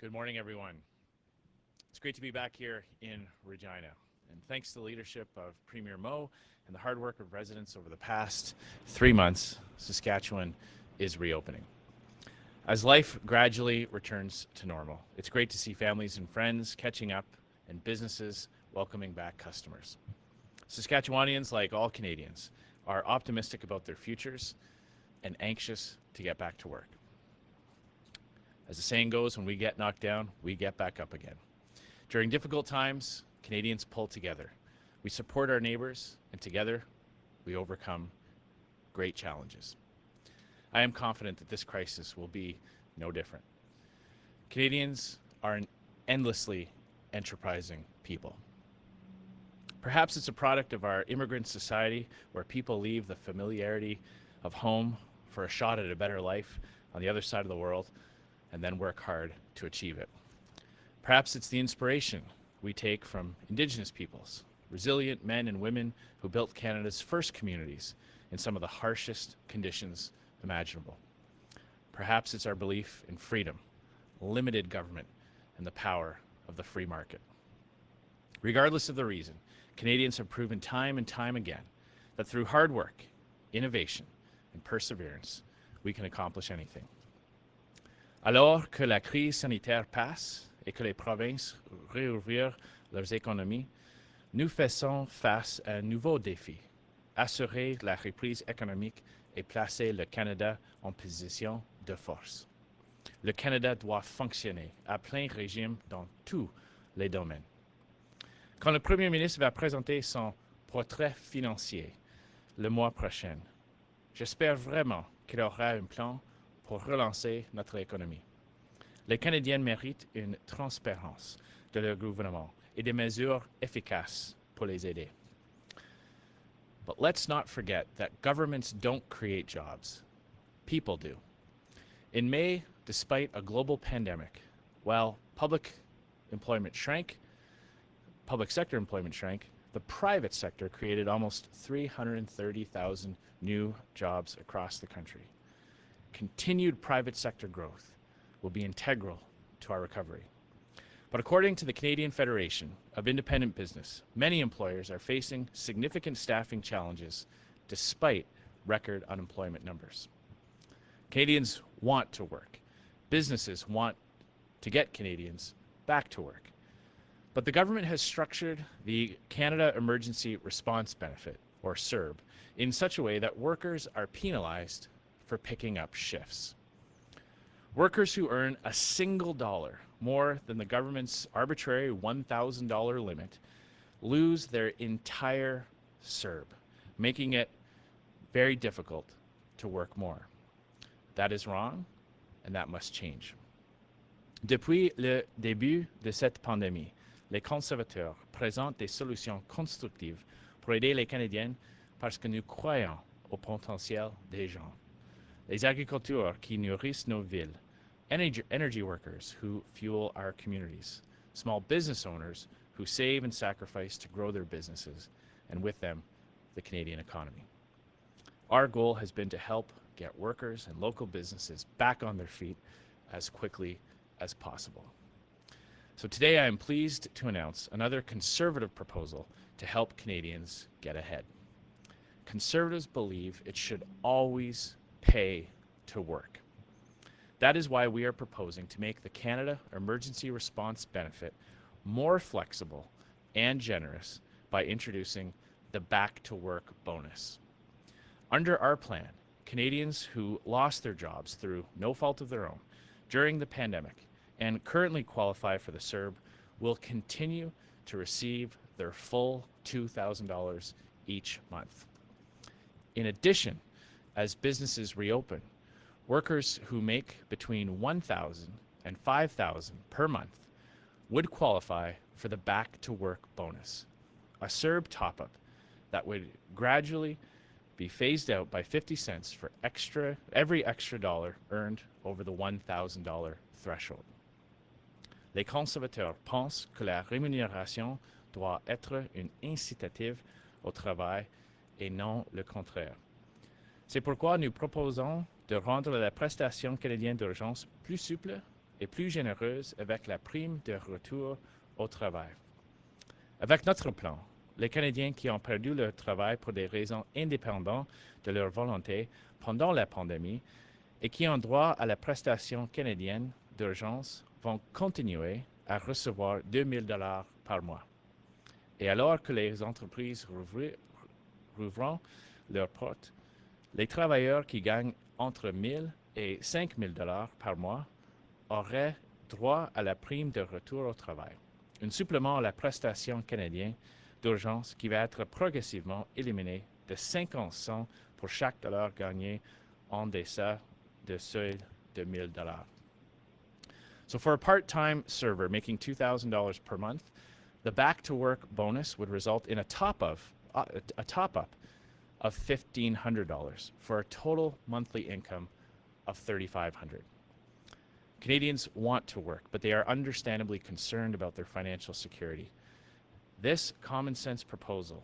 Good morning, everyone. It's great to be back here in Regina. And thanks to the leadership of Premier Moe and the hard work of residents over the past 3 months, Saskatchewan is reopening. As life gradually returns to normal, it's great to see families and friends catching up and businesses welcoming back customers. Saskatchewanians, like all Canadians, are optimistic about their futures and anxious to get back to work. As the saying goes, when we get knocked down, we get back up again. During difficult times, Canadians pull together. We support our neighbors, and together we overcome great challenges. I am confident that this crisis will be no different. Canadians are an endlessly enterprising people. Perhaps it's a product of our immigrant society where people leave the familiarity of home for a shot at a better life on the other side of the world and then work hard to achieve it. Perhaps it's the inspiration we take from Indigenous peoples, resilient men and women who built Canada's first communities in some of the harshest conditions imaginable. Perhaps it's our belief in freedom, limited government, and the power of the free market. Regardless of the reason, Canadians have proven time and time again that through hard work, innovation, and perseverance, we can accomplish anything. Alors que la crise sanitaire passe et que les provinces réouvrent leurs économies, nous faisons face à un nouveau défi, assurer la reprise économique et placer le Canada en position de force. Le Canada doit fonctionner à plein régime dans tous les domaines. Quand le Premier ministre va présenter son portrait financier le mois prochain, j'espère vraiment qu'il aura un plan pour relancer notre économie. Les Canadiens méritent une transparence de leur gouvernement et des mesures efficaces pour les aider. But let's not forget that governments don't create jobs. People do. In May, despite a global pandemic, while public sector employment shrank, the private sector created almost 330,000 new jobs across the country. Continued private sector growth will be integral to our recovery. But according to the Canadian Federation of Independent Business, many employers are facing significant staffing challenges despite record unemployment numbers. Canadians want to work. Businesses want to get Canadians back to work. But the government has structured the Canada Emergency Response Benefit, or CERB, in such a way that workers are penalized for picking up shifts. Workers who earn a single dollar more than the government's arbitrary $1,000 limit lose their entire CERB, making it very difficult to work more. That is wrong, and that must change. Depuis le début de cette pandémie, les conservateurs présentent des solutions constructives pour aider les Canadiens parce que nous croyons au potentiel des gens. Les agriculteurs qui nourrissent nos villes, energy workers who fuel our communities, small business owners who save and sacrifice to grow their businesses, and with them, the Canadian economy. Our goal has been to help get workers and local businesses back on their feet as quickly as possible. So today I am pleased to announce another Conservative proposal to help Canadians get ahead. Conservatives believe it should always pay to work. That is why we are proposing to make the Canada Emergency Response Benefit more flexible and generous by introducing the Back to Work bonus. Under our plan, Canadians who lost their jobs through no fault of their own during the pandemic and currently qualify for the CERB will continue to receive their full $2,000 each month. In addition, as businesses reopen, workers who make between $1,000 and $5,000 per month would qualify for the Back to Work bonus, a CERB top-up that would gradually be phased out by 50 cents for every extra dollar earned over the $1,000 threshold. Les conservateurs pensent que la rémunération doit être une incitative au travail et non le contraire. C'est pourquoi nous proposons de rendre la prestation canadienne d'urgence plus souple et plus généreuse avec la prime de retour au travail. Avec notre plan, les Canadiens qui ont perdu leur travail pour des raisons indépendantes de leur volonté pendant la pandémie et qui ont droit à la prestation canadienne d'urgence vont continuer à recevoir 2 000 $ par mois. Et alors que les entreprises rouvriront leurs portes, les travailleurs qui gagnent entre 1 000 et 5 000 $ par mois auraient droit à la prime de retour au travail, un supplément à la prestation canadienne d'urgence qui va être progressivement éliminé de 50 cents pour chaque dollar gagné en deçà de seuil de 1 000 $. So for a part-time server making $2,000 per month, the back-to-work bonus would result in a top-up of $1,500 for a total monthly income of $3,500. Canadians want to work, but they are understandably concerned about their financial security. This common sense proposal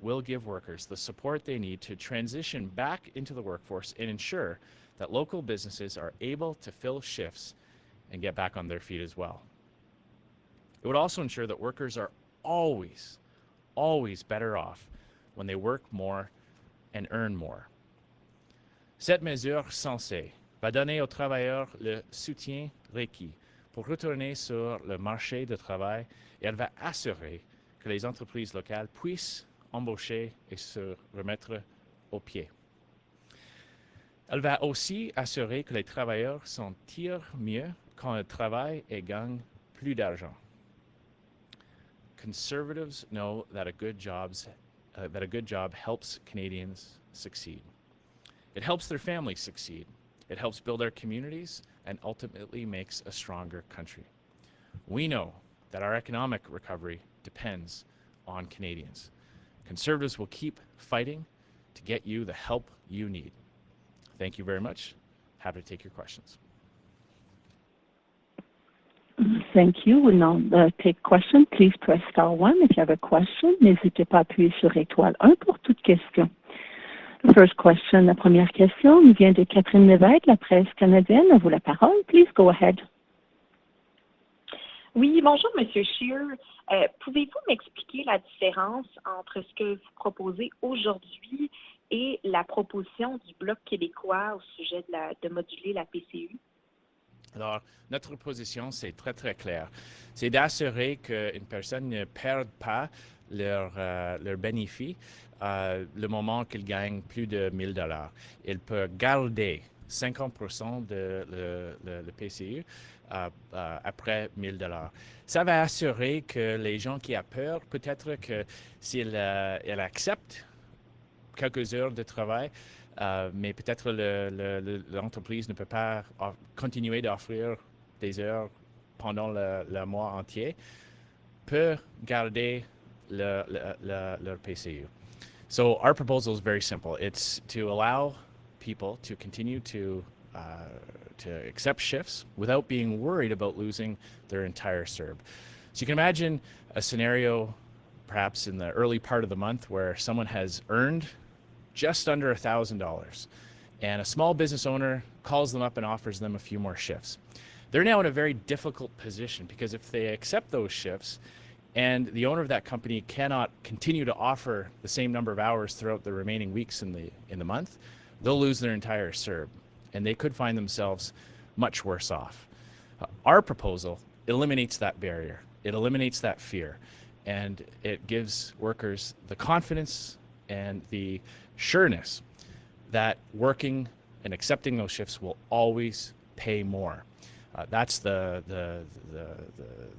will give workers the support they need to transition back into the workforce and ensure that local businesses are able to fill shifts and get back on their feet as well. It would also ensure that workers are always better off when they work more and earn more. Cette mesure sensée va donner aux travailleurs le soutien requis pour retourner sur le marché du travail et elle va assurer que les entreprises locales puissent embaucher et se remettre au pied. Elle va aussi assurer que les travailleurs s'en tirent mieux quand ils travaillent et gagnent plus d'argent. Conservatives know that a good job helps Canadians succeed. It helps their families succeed. It helps build our communities and ultimately makes a stronger country. We know that our economic recovery depends on Canadians. Conservatives will keep fighting to get you the help you need. Thank you very much. Happy to take your questions. Thank you. We'll now take questions. Please press star 1 if you have a question. N'hésitez pas à appuyer sur étoile 1 pour toute question. The first question, la première question, nous vient de Catherine Lévesque, la presse canadienne. À vous la parole. Please go ahead. Oui, bonjour, M. Scheer. Pouvez-vous m'expliquer la différence entre ce que vous proposez aujourd'hui et la proposition du Bloc québécois au sujet de moduler la PCU? Alors, notre position, c'est très, très clair. C'est d'assurer qu'une personne ne perde pas leur bénéfice le moment qu'il gagne plus de 1 000 $. Il peut garder 50% de le PCU après 1 000 $. Ça va assurer que les gens qui ont peur, peut-être que s'ils acceptent quelques heures de travail, mais peut-être l'entreprise ne peut pas continuer d'offrir des heures pendant le mois entier, peut garder leur PCU. So our proposal is very simple. It's to allow people to continue to accept shifts without being worried about losing their entire CERB. So you can imagine a scenario perhaps in the early part of the month where someone has earned just under $1,000 and a small business owner calls them up and offers them a few more shifts. They're now in a very difficult position because if they accept those shifts and the owner of that company cannot continue to offer the same number of hours throughout the remaining weeks in the month, they'll lose their entire CERB and they could find themselves much worse off. Our proposal eliminates that barrier. It eliminates that fear, and it gives workers the confidence and the sureness that working and accepting those shifts will always pay more. That's the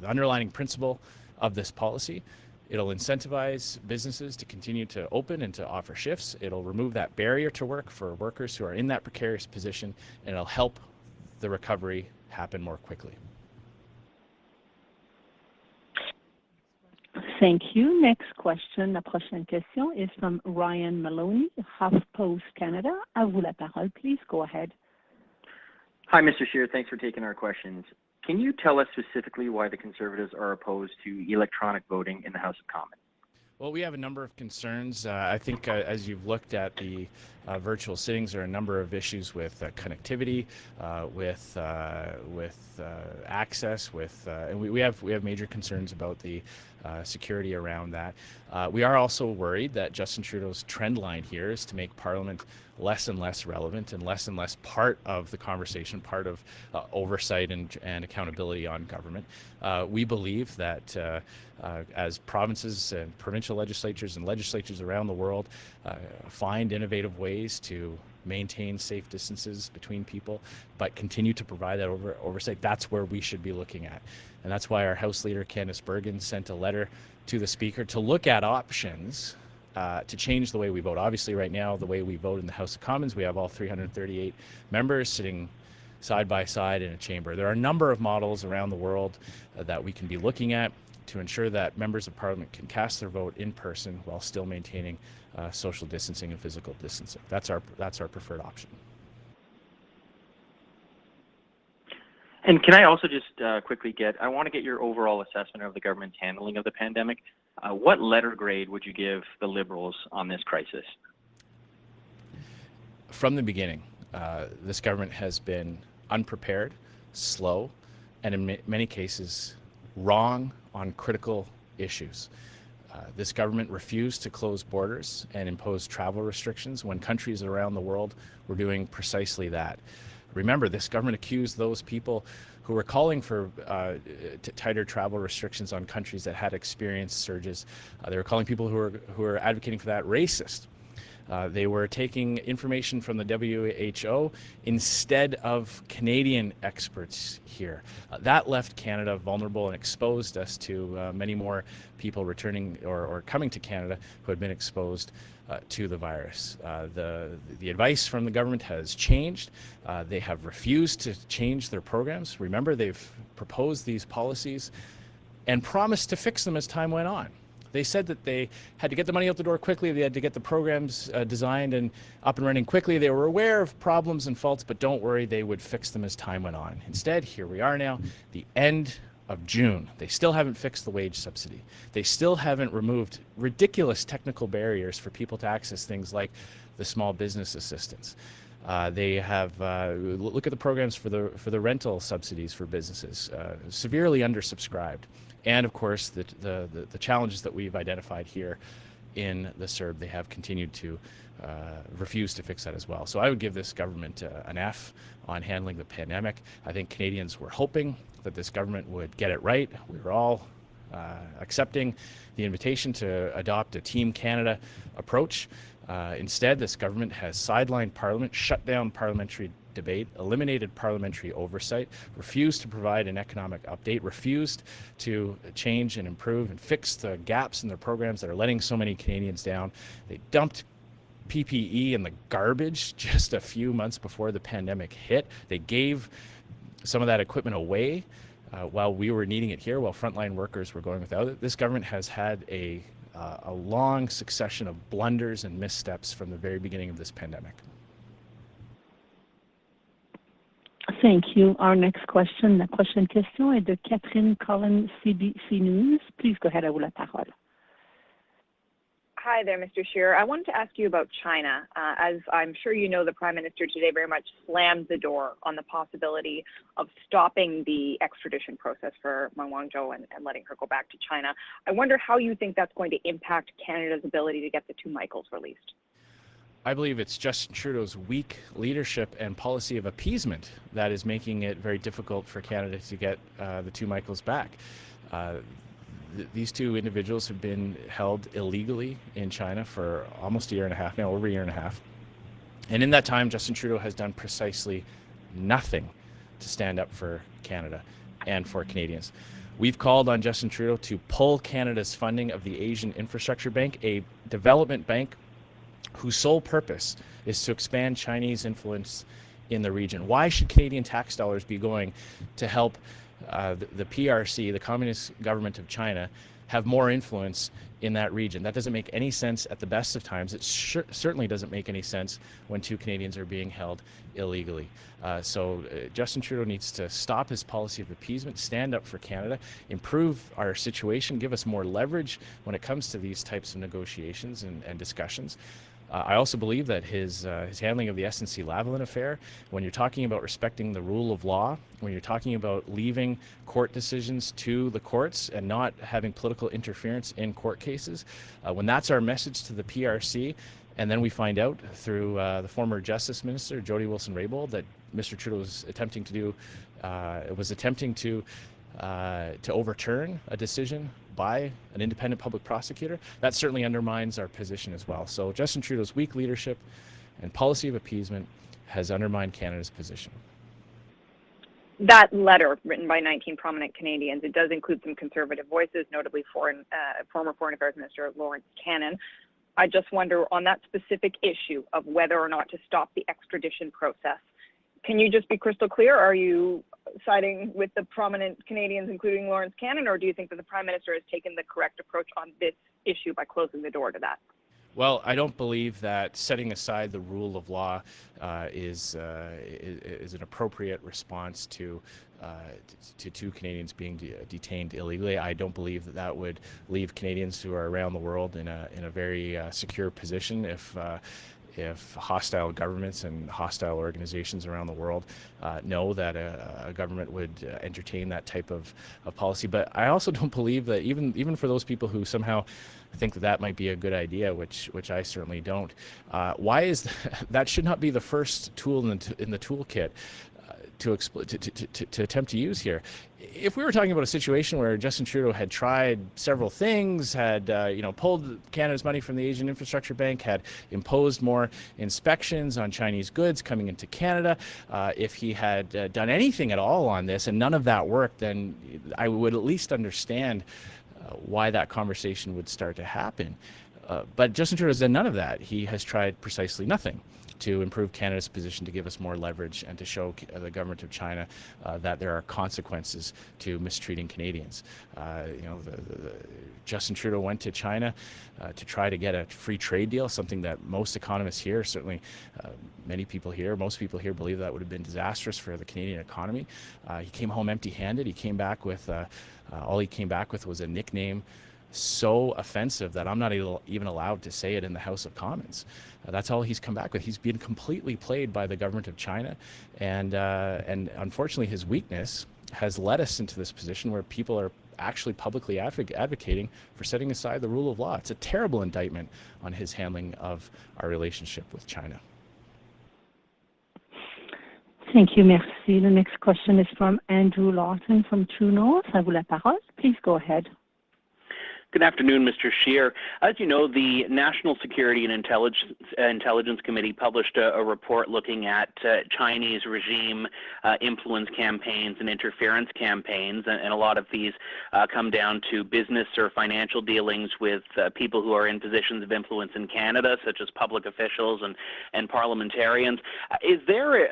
underlying principle of this policy. It'll incentivize businesses to continue to open and to offer shifts. It'll remove that barrier to work for workers who are in that precarious position, and it'll help the recovery happen more quickly. Thank you. Next question, la prochaine question is from Ryan Maloney, HuffPost Canada. À vous la parole, please go ahead. Hi, Mr. Scheer. Thanks for taking our questions. Can you tell us specifically why the Conservatives are opposed to electronic voting in the House of Commons? Well, we have a number of concerns. I think as you've looked at the virtual sittings, there are a number of issues with connectivity, with access, and we have major concerns about the security around that. We are also worried that Justin Trudeau's trend line here is to make Parliament less and less relevant and less part of the conversation, part of oversight and accountability on government. We believe that as provinces and provincial legislatures and legislatures around the world find innovative ways to maintain safe distances between people, but continue to provide that oversight, that's where we should be looking at. And that's why our House Leader, Candice Bergen, sent a letter to the Speaker to look at options to change the way we vote. Obviously, right now, the way we vote in the House of Commons, we have all 338 members sitting side by side in a chamber. There are a number of models around the world that we can be looking at to ensure that members of Parliament can cast their vote in person while still maintaining social distancing and physical distancing. That's our preferred option. And can I also just quickly I want to get your overall assessment of the government's handling of the pandemic. What letter grade would you give the Liberals on this crisis? From the beginning, this government has been unprepared, slow, and in many cases, wrong on critical issues. This government refused to close borders and impose travel restrictions when countries around the world were doing precisely that. Remember, this government accused those people who were calling for tighter travel restrictions on countries that had experienced surges. They were calling people who were advocating for that racist. They were taking information from the WHO instead of Canadian experts here. That left Canada vulnerable and exposed us to many more people returning or coming to Canada who had been exposed to the virus. The advice from the government has changed. They have refused to change their programs. Remember, they've proposed these policies and promised to fix them as time went on. They said that they had to get the money out the door quickly. They had to get the programs designed and up and running quickly. They were aware of problems and faults, but don't worry, they would fix them as time went on. Instead, here we are now, the end of June. They still haven't fixed the wage subsidy. They still haven't removed ridiculous technical barriers for people to access things like the small business assistance. They have look at the programs for the rental subsidies for businesses, severely undersubscribed. And of course, the challenges that we've identified here in the CERB, they have continued to refuse to fix that as well. So I would give this government an F on handling the pandemic. I think Canadians were hoping that this government would get it right. We were all accepting the invitation to adopt a Team Canada approach. Instead, this government has sidelined Parliament, shut down parliamentary debate, eliminated parliamentary oversight, refused to provide an economic update, refused to change and improve and fix the gaps in their programs that are letting so many Canadians down. They dumped PPE in the garbage just a few months before the pandemic hit. They gave some of that equipment away while we were needing it here, while frontline workers were going without it. This government has had a long succession of blunders and missteps from the very beginning of this pandemic. Thank you. Our next question, la prochaine question est de Catherine Collins, CBC News. Please go ahead, à vous la parole. Hi there, Mr. Scheer. I wanted to ask you about China. As I'm sure you know, the Prime Minister today very much slammed the door on the possibility of stopping the extradition process for Meng Wanzhou and letting her go back to China. I wonder how you think that's going to impact Canada's ability to get the two Michaels released. I believe it's Justin Trudeau's weak leadership and policy of appeasement that is making it very difficult for Canada to get the two Michaels back. These two individuals have been held illegally in China for almost a year and a half now, over a year and a half. And in that time, Justin Trudeau has done precisely nothing to stand up for Canada and for Canadians. We've called on Justin Trudeau to pull Canada's funding of the Asian Infrastructure Bank, a development bank whose sole purpose is to expand Chinese influence in the region. Why should Canadian tax dollars be going to help the PRC, the Communist Government of China, have more influence in that region. That doesn't make any sense at the best of times. It certainly doesn't make any sense when 2 Canadians are being held illegally. So Justin Trudeau needs to stop his policy of appeasement, stand up for Canada, improve our situation, give us more leverage when it comes to these types of negotiations and discussions. I also believe that his handling of the SNC-Lavalin affair, when you're talking about respecting the rule of law, when you're talking about leaving court decisions to the courts and not having political interference in court cases, when that's our message to the PRC, and then we find out through the former Justice Minister, Jody Wilson-Raybould, that Mr. Trudeau was attempting to overturn a decision by an independent public prosecutor, that certainly undermines our position as well. So Justin Trudeau's weak leadership and policy of appeasement has undermined Canada's position. That letter, written by 19 prominent Canadians, it does include some Conservative voices, notably former Foreign Affairs Minister Lawrence Cannon. I just wonder, on that specific issue of whether or not to stop the extradition process, can you just be crystal clear? Are you siding with the prominent Canadians, including Lawrence Cannon, or do you think that the Prime Minister has taken the correct approach on this issue by closing the door to that? Well, I don't believe that setting aside the rule of law is an appropriate response to 2 Canadians being detained illegally. I don't believe that that would leave Canadians who are around the world in a very secure position if hostile governments and hostile organizations around the world know that a government would entertain that type of policy. But I also don't believe that even for those people who somehow think that might be a good idea, which I certainly don't. Why is that should not be the first tool in the toolkit to attempt to use here. If we were talking about a situation where Justin Trudeau had tried several things, had pulled Canada's money from the Asian Infrastructure Bank, had imposed more inspections on Chinese goods coming into Canada, if he had done anything at all on this and none of that worked, then I would at least understand why that conversation would start to happen. But Justin Trudeau has done none of that. He has tried precisely nothing to improve Canada's position, to give us more leverage, and to show the government of China that there are consequences to mistreating Canadians. Justin Trudeau went to China to try to get a free trade deal, something that most economists here, certainly most people here believe that would have been disastrous for the Canadian economy. He came home empty-handed. He came back with, all he came back with was a nickname so offensive that I'm not even allowed to say it in the House of Commons. That's all he's come back with. He's been completely played by the government of China, and unfortunately his weakness has led us into this position where people are actually publicly advocating for setting aside the rule of law. It's a terrible indictment on his handling of our relationship with China. Thank you, merci. The next question is from Andrew Lawson from True North. À vous la parole. Please go ahead. Good afternoon, Mr. Scheer. As you know, the National Security and Intelligence Committee published a report looking at Chinese regime influence campaigns and interference campaigns, and a lot of these come down to business or financial dealings with people who are in positions of influence in Canada, such as public officials and parliamentarians. Is there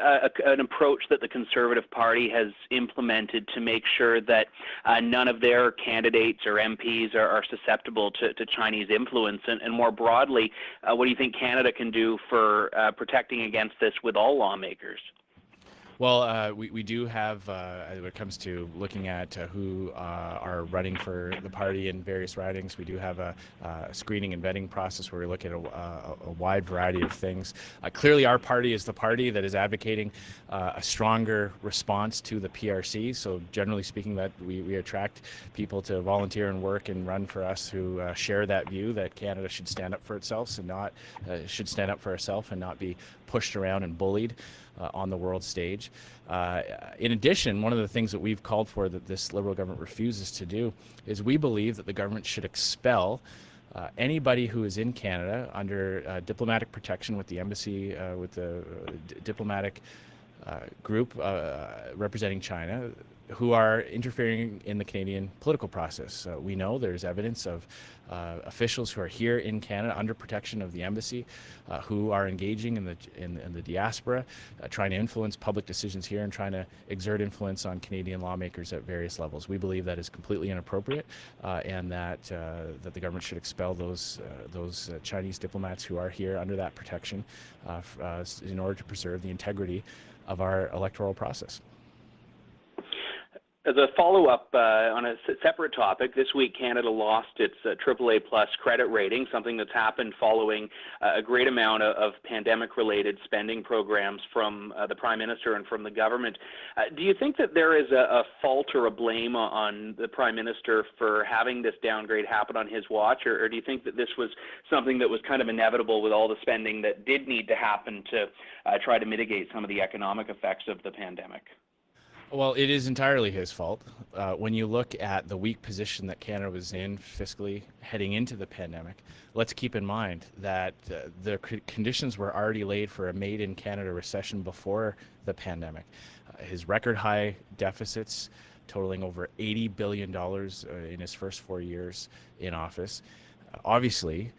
an approach that the Conservative Party has implemented to make sure that none of their candidates or MPs are susceptible to Chinese influence? And more broadly, what do you think Canada can do for protecting against this with all lawmakers? Well, we do have, when it comes to looking at who are running for the party in various ridings, we do have a screening and vetting process where we look at a wide variety of things. Clearly, our party is the party that is advocating a stronger response to the PRC. So generally speaking, that we attract people to volunteer and work and run for us who share that view that Canada should stand up for itself and not be pushed around and bullied on the world stage. In addition, one of the things that we've called for that this Liberal government refuses to do is we believe that the government should expel anybody who is in Canada under diplomatic protection with the embassy, with the diplomatic group representing China who are interfering in the Canadian political process. We know there's evidence of officials who are here in Canada under protection of the embassy, who are engaging in the diaspora, trying to influence public decisions here and trying to exert influence on Canadian lawmakers at various levels. We believe that is completely inappropriate, and that the government should expel those Chinese diplomats who are here under that protection in order to preserve the integrity of our electoral process. As a follow-up on a separate topic, this week Canada lost its AAA plus credit rating, something that's happened following a great amount of pandemic-related spending programs from the Prime Minister and from the government. Do you think that there is a fault or a blame on the Prime Minister for having this downgrade happen on his watch, or do you think that this was something that was kind of inevitable with all the spending that did need to happen to try to mitigate some of the economic effects of the pandemic? Well, it is entirely his fault. When you look at the weak position that Canada was in fiscally heading into the pandemic, let's keep in mind that the conditions were already laid for a made-in-Canada recession before the pandemic. His record high deficits totaling over $80 billion in his first 4 years in office, obviously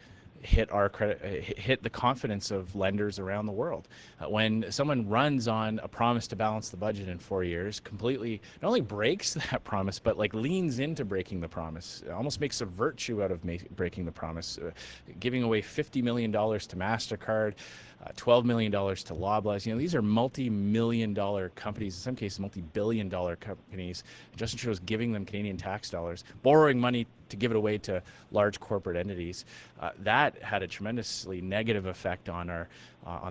hit the confidence of lenders around the world. When someone runs on a promise to balance the budget in 4 years, completely not only breaks that promise, but like leans into breaking the promise, almost makes a virtue out of breaking the promise, giving away $50 million to MasterCard, $12 million to Loblaws. You know, these are multi-million-dollar companies, in some cases multi-billion-dollar companies. Justin Trudeau's giving them Canadian tax dollars, borrowing money to give it away to large corporate entities. That had a tremendously negative effect on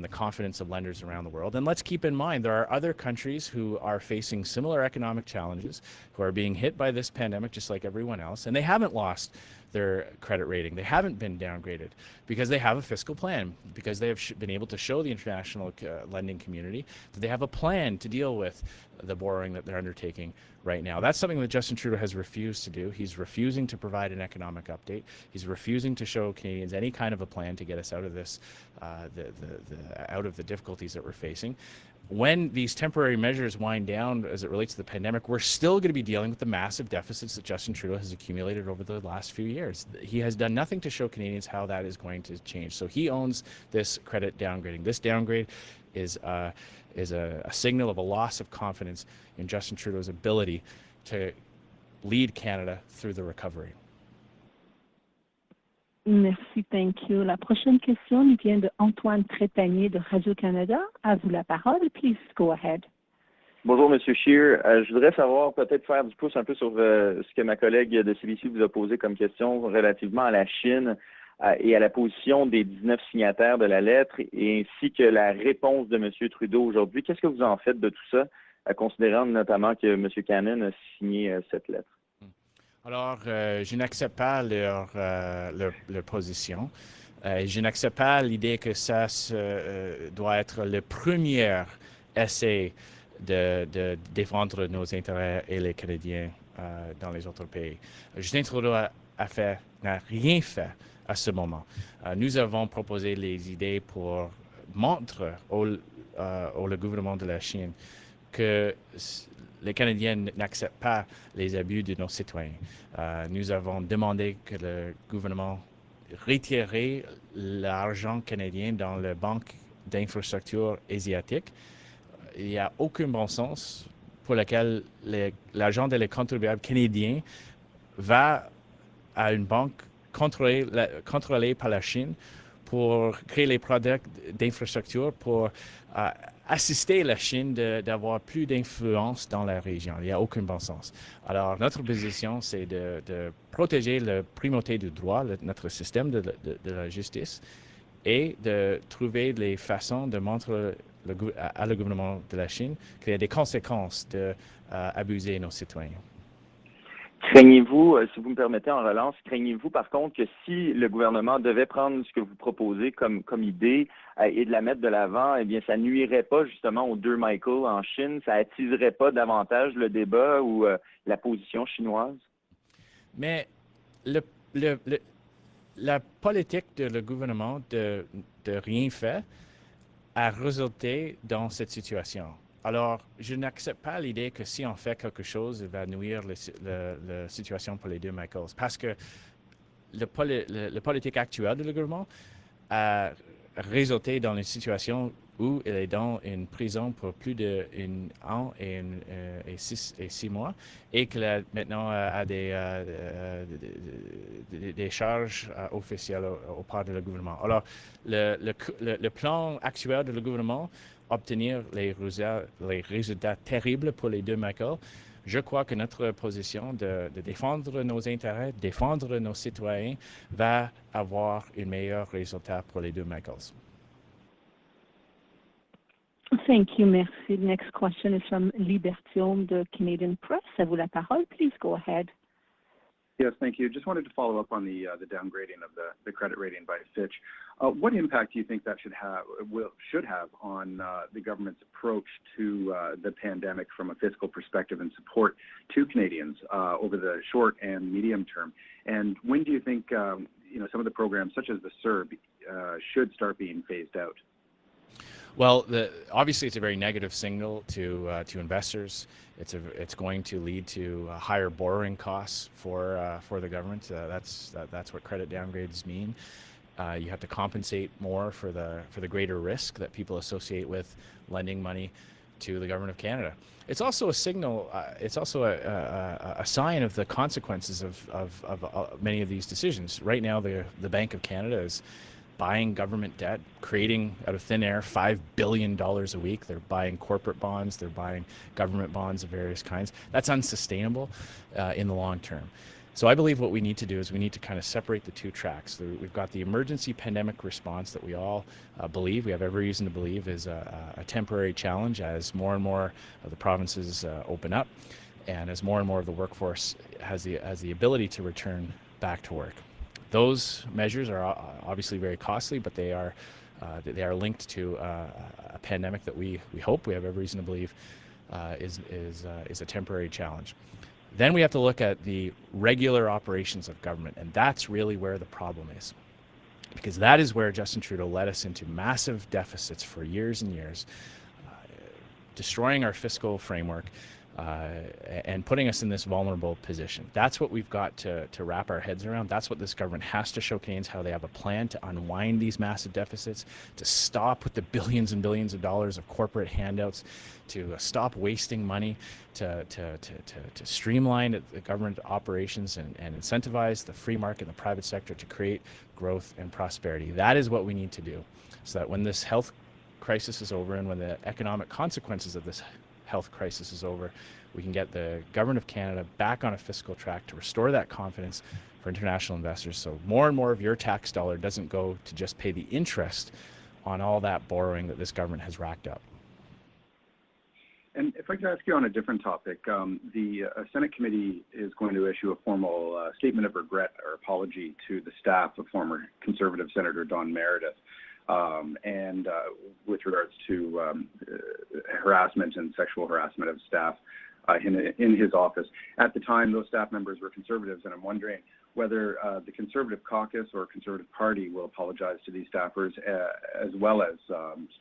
the confidence of lenders around the world. And let's keep in mind, there are other countries who are facing similar economic challenges, who are being hit by this pandemic just like everyone else, and they haven't lost their credit rating. They haven't been downgraded because they have a fiscal plan, because they have been able to show the international lending community that they have a plan to deal with the borrowing that they're undertaking right now. That's something that Justin Trudeau has refused to do. He's refusing to provide an economic update. He's refusing to show Canadians any kind of a plan to get us out of this, out of the difficulties that we're facing. When these temporary measures wind down as it relates to the pandemic, we're still going to be dealing with the massive deficits that Justin Trudeau has accumulated over the last few years. He has done nothing to show Canadians how that is going to change. So he owns this credit downgrading. This downgrade is a signal of a loss of confidence in Justin Trudeau's ability to lead Canada through the recovery. Merci, thank you. La prochaine question nous vient de Antoine Trépanier de Radio-Canada. À vous la parole. Please go ahead. Bonjour, M. Scheer. Je voudrais savoir, peut-être faire du pouce un peu sur ce que ma collègue de CBC vous a posé comme question relativement à la Chine et à la position des 19 signataires de la lettre, et ainsi que la réponse de M. Trudeau aujourd'hui. Qu'est-ce que vous en faites de tout ça, considérant notamment que M. Cannon a signé cette lettre? Alors, je n'accepte pas leur position. Je n'accepte pas l'idée que ça doit être le premier essai de défendre nos intérêts et les Canadiens dans les autres pays. Justin Trudeau n'a rien fait à ce moment. Nous avons proposé les idées pour montrer au gouvernement de la Chine que les Canadiens n'acceptent pas les abus de nos citoyens. Nous avons demandé que le gouvernement retire l'argent canadien dans la banque d'infrastructure asiatique. Il n'y a aucun bon sens pour lequel l'argent des contribuables canadiens va à une banque contrôlée par la Chine pour créer les produits d'infrastructure pour assister la Chine d'avoir plus d'influence dans la région. Il n'y a aucun bon sens. Alors, notre position, c'est de protéger la primauté du droit, notre système de la justice, et de trouver les façons de montrer à le gouvernement de la Chine qu'il y a des conséquences d'abuser nos citoyens. Craignez-vous, si vous me permettez en relance, craignez-vous par contre que si le gouvernement devait prendre ce que vous proposez comme idée et de la mettre de l'avant, eh bien, ça nuirait pas justement aux deux Michael en Chine, ça attiserait pas davantage le débat ou la position chinoise? Mais la politique de le gouvernement de rien faire a résulté dans cette situation. Alors, je n'accepte pas l'idée que si on fait quelque chose, il va nuire la situation pour les deux Michaels. Parce que le politique actuel du gouvernement a résulté dans une situation où il est dans une prison pour plus d'un an et 6 mois et qu'il a maintenant a des charges officielles au part du gouvernement. Alors, le plan actuel du gouvernement, obtenir les résultats terribles pour les deux Michael, je crois que notre position de défendre nos intérêts, défendre nos citoyens, va avoir un meilleur résultat pour les deux Michaels. Thank you, merci. The next question is from Libertium, the Canadian Press. À vous la parole. Please go ahead. Yes, thank you. Just wanted to follow up on the downgrading of the credit rating by Fitch. What impact do you think that should have on the government's approach to the pandemic from a fiscal perspective and support to Canadians over the short and medium term? And when do you think some of the programs, such as the CERB, should start being phased out? Well, obviously, it's a very negative signal to investors. It's going to lead to higher borrowing costs for the government. That's what credit downgrades mean. You have to compensate more for the greater risk that people associate with lending money to the government of Canada. It's also a signal. It's also a sign of the consequences of many of these decisions. Right now, the Bank of Canada is buying government debt, creating out of thin air $5 billion a week. They're buying corporate bonds. They're buying government bonds of various kinds. That's unsustainable in the long term. So I believe what we need to do is we need to kind of separate the two tracks. We've got the emergency pandemic response that we all believe, we have every reason to believe, is a temporary challenge as more and more of the provinces open up and as more and more of the workforce has the ability to return back to work. Those measures are obviously very costly, but they are linked to a pandemic that we hope, we have every reason to believe, is a temporary challenge. Then we have to look at the regular operations of government, and that's really where the problem is. Because that is where Justin Trudeau led us into massive deficits for years and years, destroying our fiscal framework, and putting us in this vulnerable position. That's what we've got to wrap our heads around. That's what this government has to show Canadians, how they have a plan to unwind these massive deficits, to stop with the billions and billions of dollars of corporate handouts, to stop wasting money, to streamline the government operations and incentivize the free market and the private sector to create growth and prosperity. That is what we need to do, so that when this health crisis is over and when the economic consequences of this health crisis is over, we can get the government of Canada back on a fiscal track to restore that confidence for international investors, so more and more of your tax dollar doesn't go to just pay the interest on all that borrowing that this government has racked up. And if I could ask you on a different topic, the Senate committee is going to issue a formal statement of regret or apology to the staff of former Conservative Senator Don Meredith, and with regards to harassment and sexual harassment of staff in his office. At the time, those staff members were Conservatives, and I'm wondering whether the Conservative caucus or Conservative Party will apologize to these staffers as well as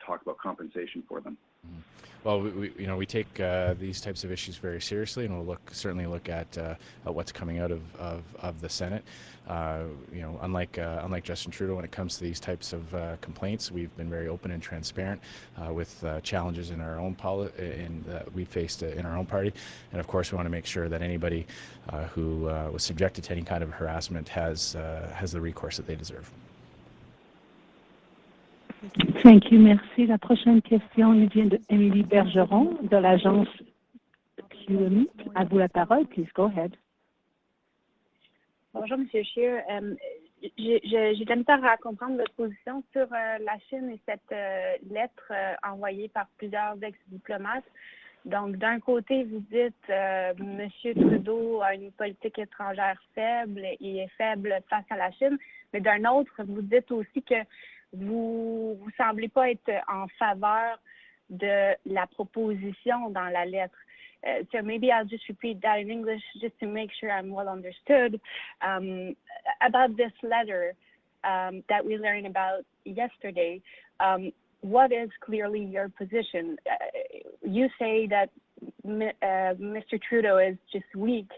talk about compensation for them. Mm-hmm. Well, we take these types of issues very seriously, and we'll certainly look at what's coming out of the Senate. Unlike Justin Trudeau, when it comes to these types of complaints, we've been very open and transparent with challenges in our own we faced in our own party, and of course, we want to make sure that anybody who was subjected to any kind of harassment has the recourse that they deserve. Thank you, merci. La prochaine question nous vient de Émilie Bergeron de l'agence QMI. À vous la parole, please go ahead. Bonjour, M. Scheer. J'ai de la misère à comprendre votre position sur la Chine et cette lettre envoyée par plusieurs ex-diplomates. Donc, d'un côté, vous dites M. Trudeau a une politique étrangère faible et est faible face à la Chine, mais d'un autre, vous dites aussi que vous semblez pas être en faveur de la proposition dans la lettre. So maybe I'll just repeat that in English just to make sure I'm well understood. About this letter that we learned about yesterday, what is clearly your position? You say that Mr. Trudeau is just weak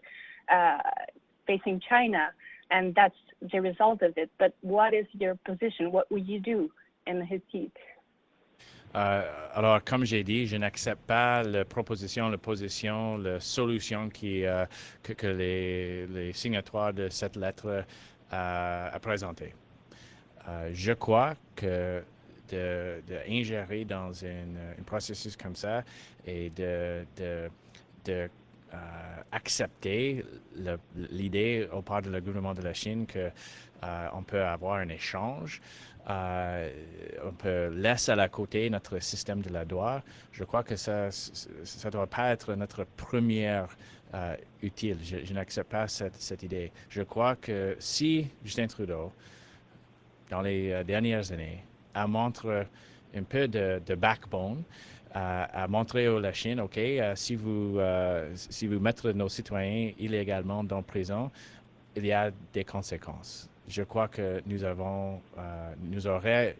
facing China, and that's the result of it. But what is your position? What will you do in his seat? Alors, comme j'ai dit, je n'accepte pas la position, la solution que les signataires de cette lettre a présentée. Je crois que d'ingérer dans un processus comme ça et de accepter l'idée au part du gouvernement de la Chine qu'on peut avoir un échange, on peut laisser à côté notre système de la loi. Je crois que ça ne doit pas être notre première utile. Je n'accepte pas cette idée. Je crois que si Justin Trudeau, dans les dernières années, a montré un peu de backbone, a montré à la Chine, OK, si vous mettez nos citoyens illégalement dans la prison, il y a des conséquences. Je crois que nous aurions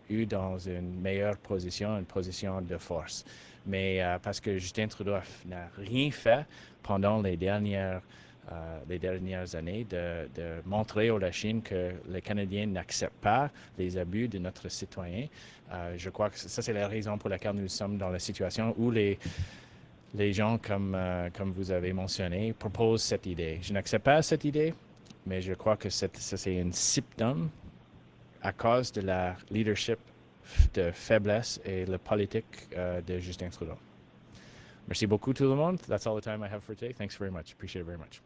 eu dans une meilleure position, une position de force. Mais parce que Justin Trudeau n'a rien fait pendant les dernières années de montrer à la Chine que les Canadiens n'acceptent pas les abus de notre citoyen. Je crois que ça, c'est la raison pour laquelle nous sommes dans la situation où les gens, comme vous avez mentionné, proposent cette idée. Je n'accepte pas cette idée, mais je crois que ça, c'est un symptôme à cause de la leadership de faiblesse et la politique de Justin Trudeau. Merci beaucoup tout le monde. That's all the time I have for today. Thanks very much. Appreciate it very much.